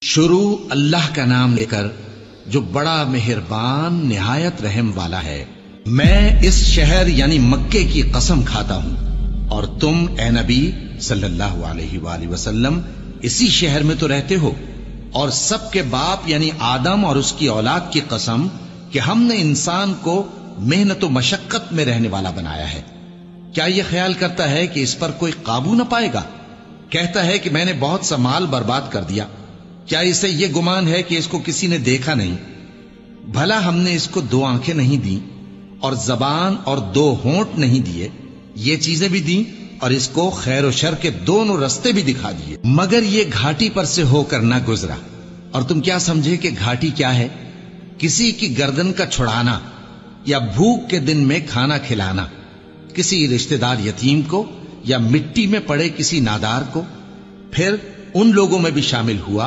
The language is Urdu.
شروع اللہ کا نام لے کر جو بڑا مہربان نہایت رحم والا ہے۔ میں اس شہر یعنی مکے کی قسم کھاتا ہوں اور تم اے نبی صلی اللہ علیہ وآلہ وسلم اسی شہر میں تو رہتے ہو، اور سب کے باپ یعنی آدم اور اس کی اولاد کی قسم کہ ہم نے انسان کو محنت و مشقت میں رہنے والا بنایا ہے۔ کیا یہ خیال کرتا ہے کہ اس پر کوئی قابو نہ پائے گا؟ کہتا ہے کہ میں نے بہت سا مال برباد کر دیا۔ کیا اسے یہ گمان ہے کہ اس کو کسی نے دیکھا نہیں؟ بھلا ہم نے اس کو 2 آنکھیں نہیں دیں اور زبان اور 2 ہونٹ نہیں دیے؟ یہ چیزیں بھی دیں اور اس کو خیر و شر کے دونوں رستے بھی دکھا دیے، مگر یہ گھاٹی پر سے ہو کر نہ گزرا۔ اور تم کیا سمجھے کہ گھاٹی کیا ہے؟ کسی کی گردن کا چھڑانا یا بھوک کے دن میں کھانا کھلانا، کسی رشتہ دار یتیم کو یا مٹی میں پڑے کسی نادار کو۔ پھر ان لوگوں میں بھی شامل ہوا